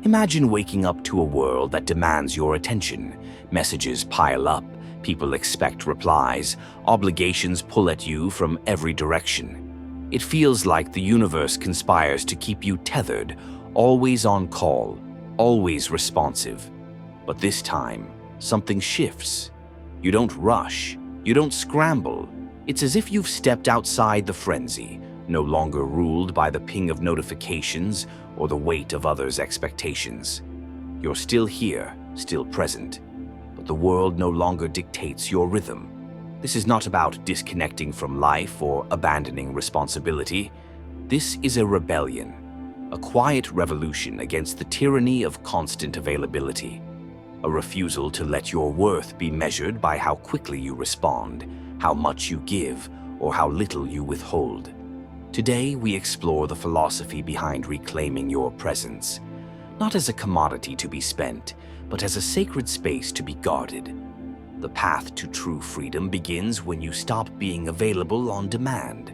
Imagine waking up to a world that demands your attention. Messages pile up, people expect replies, obligations pull at you from every direction. It feels like the universe conspires to keep you tethered, always on call, always responsive. But this time, something shifts. You don't rush, you don't scramble. It's as if you've stepped outside the frenzy, no longer ruled by the ping of notifications or the weight of others' expectations. You're still here, still present, but the world no longer dictates your rhythm. This is not about disconnecting from life or abandoning responsibility. This is a rebellion, a quiet revolution against the tyranny of constant availability, a refusal to let your worth be measured by how quickly you respond, how much you give, or how little you withhold. Today, we explore the philosophy behind reclaiming your presence, not as a commodity to be spent, but as a sacred space to be guarded. The path to true freedom begins when you stop being available on demand,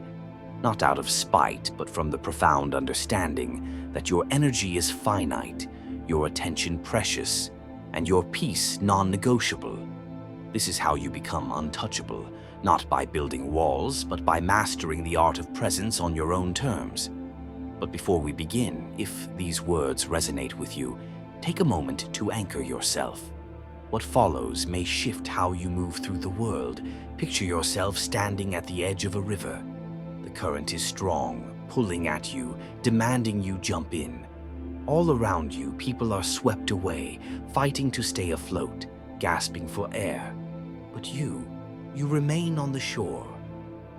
not out of spite, but from the profound understanding that your energy is finite, your attention precious, and your peace non-negotiable. This is how you become untouchable, not by building walls, but by mastering the art of presence on your own terms. But before we begin, if these words resonate with you, take a moment to anchor yourself. What follows may shift how you move through the world. Picture yourself standing at the edge of a river. The current is strong, pulling at you, demanding you jump in. All around you, people are swept away, fighting to stay afloat, gasping for air. But you remain on the shore.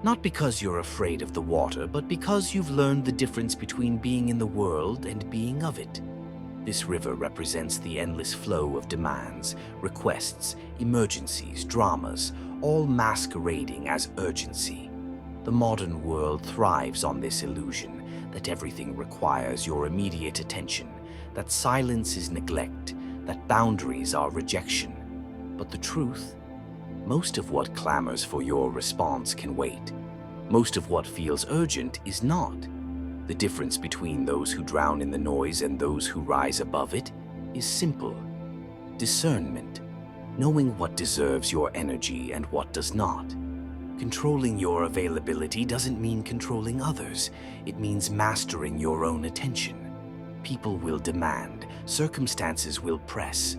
Not because you're afraid of the water, but because you've learned the difference between being in the world and being of it. This river represents the endless flow of demands, requests, emergencies, dramas, all masquerading as urgency. The modern world thrives on this illusion that everything requires your immediate attention, that silence is neglect, that boundaries are rejection. But the truth? Most of what clamors for your response can wait. Most of what feels urgent is not. The difference between those who drown in the noise and those who rise above it is simple. Discernment, knowing what deserves your energy and what does not. Controlling your availability doesn't mean controlling others. It means mastering your own attention. People will demand, circumstances will press,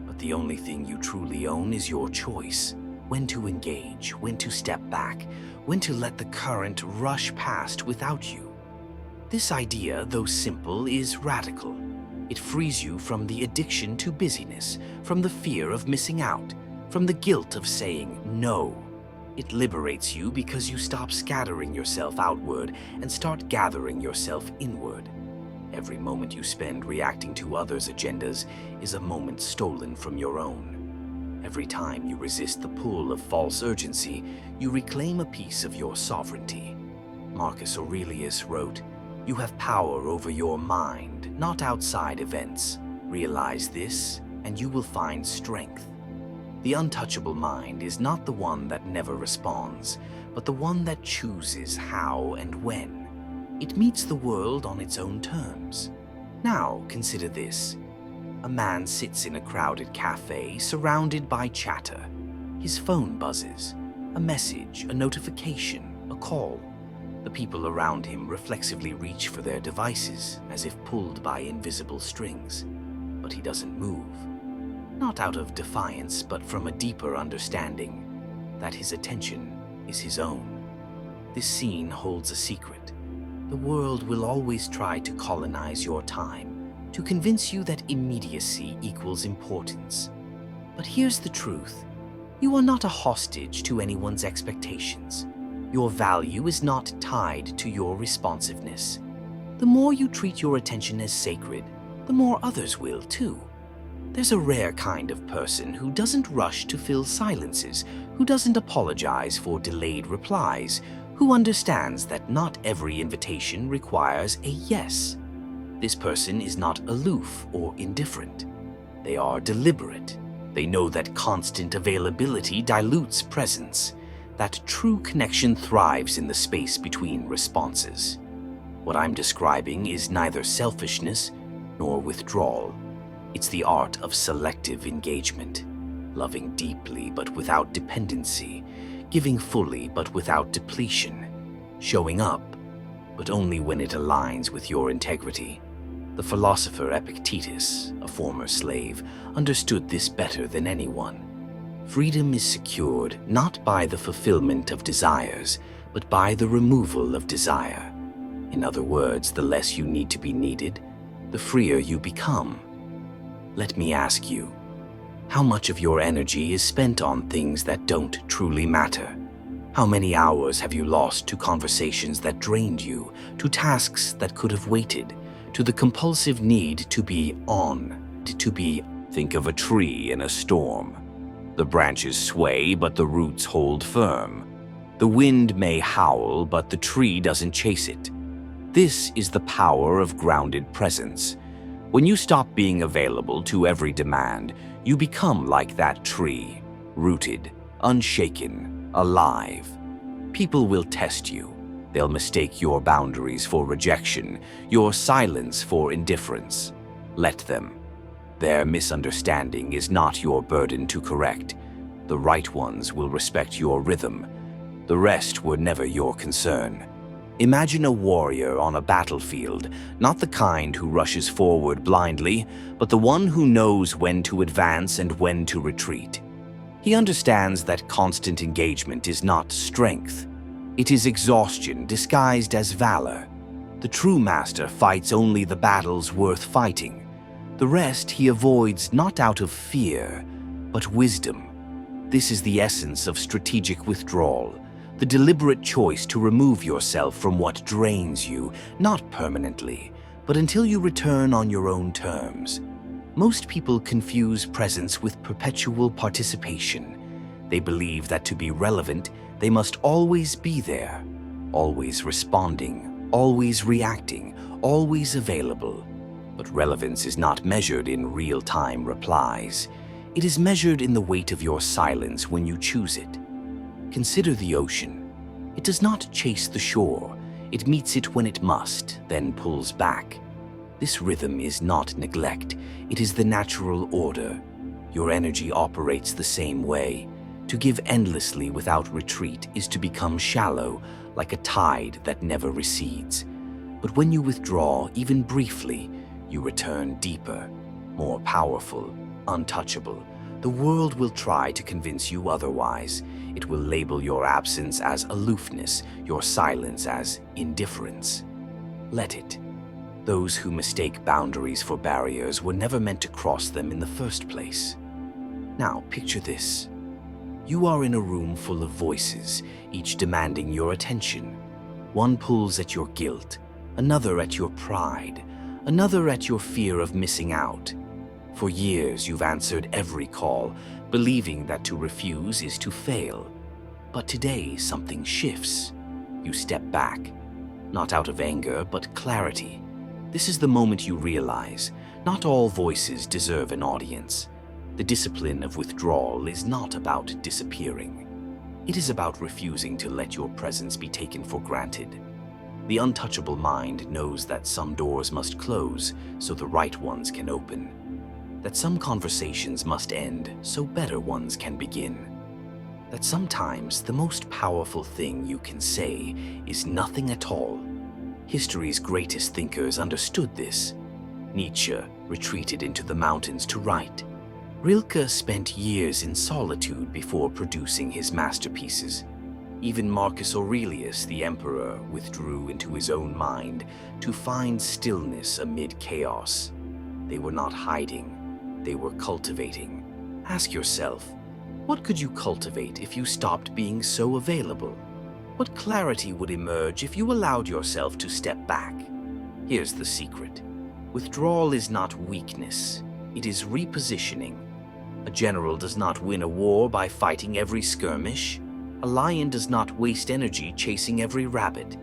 but the only thing you truly own is your choice. When to engage, when to step back, when to let the current rush past without you. This idea, though simple, is radical. It frees you from the addiction to busyness, from the fear of missing out, from the guilt of saying no. It liberates you because you stop scattering yourself outward and start gathering yourself inward. Every moment you spend reacting to others' agendas is a moment stolen from your own. Every time you resist the pull of false urgency, you reclaim a piece of your sovereignty. Marcus Aurelius wrote, "You have power over your mind, not outside events. Realize this, and you will find strength." The untouchable mind is not the one that never responds, but the one that chooses how and when. It meets the world on its own terms. Now, consider this. A man sits in a crowded cafe, surrounded by chatter. His phone buzzes. A message, a notification, a call. The people around him reflexively reach for their devices, as if pulled by invisible strings. But he doesn't move. Not out of defiance, but from a deeper understanding that his attention is his own. This scene holds a secret. The world will always try to colonize your time, to convince you that immediacy equals importance. But here's the truth. You are not a hostage to anyone's expectations. Your value is not tied to your responsiveness. The more you treat your attention as sacred, the more others will too. There's a rare kind of person who doesn't rush to fill silences, who doesn't apologize for delayed replies, who understands that not every invitation requires a yes. This person is not aloof or indifferent. They are deliberate. They know that constant availability dilutes presence, that true connection thrives in the space between responses. What I'm describing is neither selfishness nor withdrawal. It's the art of selective engagement, loving deeply but without dependency, giving fully but without depletion, showing up, but only when it aligns with your integrity. The philosopher Epictetus, a former slave, understood this better than anyone. Freedom is secured not by the fulfillment of desires, but by the removal of desire. In other words, the less you need to be needed, the freer you become. Let me ask you, how much of your energy is spent on things that don't truly matter? How many hours have you lost to conversations that drained you, to tasks that could have waited, to the compulsive need to be on, to be? Think of a tree in a storm. The branches sway, but the roots hold firm. The wind may howl, but the tree doesn't chase it. This is the power of grounded presence. When you stop being available to every demand, you become like that tree, rooted, unshaken, alive. People will test you. They'll mistake your boundaries for rejection, your silence for indifference. Let them. Their misunderstanding is not your burden to correct. The right ones will respect your rhythm. The rest were never your concern. Imagine a warrior on a battlefield, not the kind who rushes forward blindly, but the one who knows when to advance and when to retreat. He understands that constant engagement is not strength. It is exhaustion disguised as valor. The true master fights only the battles worth fighting. The rest he avoids not out of fear, but wisdom. This is the essence of strategic withdrawal, the deliberate choice to remove yourself from what drains you, not permanently, but until you return on your own terms. Most people confuse presence with perpetual participation. They believe that to be relevant, they must always be there, always responding, always reacting, always available. But relevance is not measured in real-time replies. It is measured in the weight of your silence when you choose it. Consider the ocean. It does not chase the shore. It meets it when it must, then pulls back. This rhythm is not neglect. It is the natural order. Your energy operates the same way. To give endlessly without retreat is to become shallow, like a tide that never recedes. But when you withdraw, even briefly, you return deeper, more powerful, untouchable. The world will try to convince you otherwise. It will label your absence as aloofness, your silence as indifference. Let it. Those who mistake boundaries for barriers were never meant to cross them in the first place. Now, picture this. You are in a room full of voices, each demanding your attention. One pulls at your guilt, another at your pride, another at your fear of missing out. For years, you've answered every call, believing that to refuse is to fail. But today, something shifts. You step back, not out of anger, but clarity. This is the moment you realize, not all voices deserve an audience. The discipline of withdrawal is not about disappearing. It is about refusing to let your presence be taken for granted. The untouchable mind knows that some doors must close so the right ones can open. That some conversations must end so better ones can begin. That sometimes the most powerful thing you can say is nothing at all. History's greatest thinkers understood this. Nietzsche retreated into the mountains to write. Rilke spent years in solitude before producing his masterpieces. Even Marcus Aurelius, the emperor, withdrew into his own mind to find stillness amid chaos. They were not hiding, they were cultivating. Ask yourself, what could you cultivate if you stopped being so available? What clarity would emerge if you allowed yourself to step back? Here's the secret. Withdrawal is not weakness, it is repositioning. A general does not win a war by fighting every skirmish. A lion does not waste energy chasing every rabbit.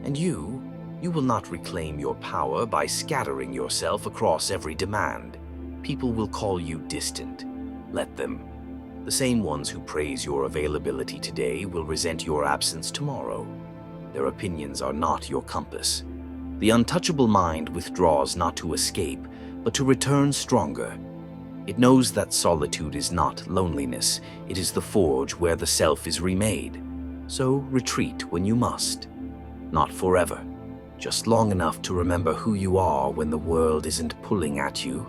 And you will not reclaim your power by scattering yourself across every demand. People will call you distant. Let them. The same ones who praise your availability today will resent your absence tomorrow. Their opinions are not your compass. The untouchable mind withdraws not to escape, but to return stronger. It knows that solitude is not loneliness, it is the forge where the self is remade. So retreat when you must. Not forever, just long enough to remember who you are when the world isn't pulling at you.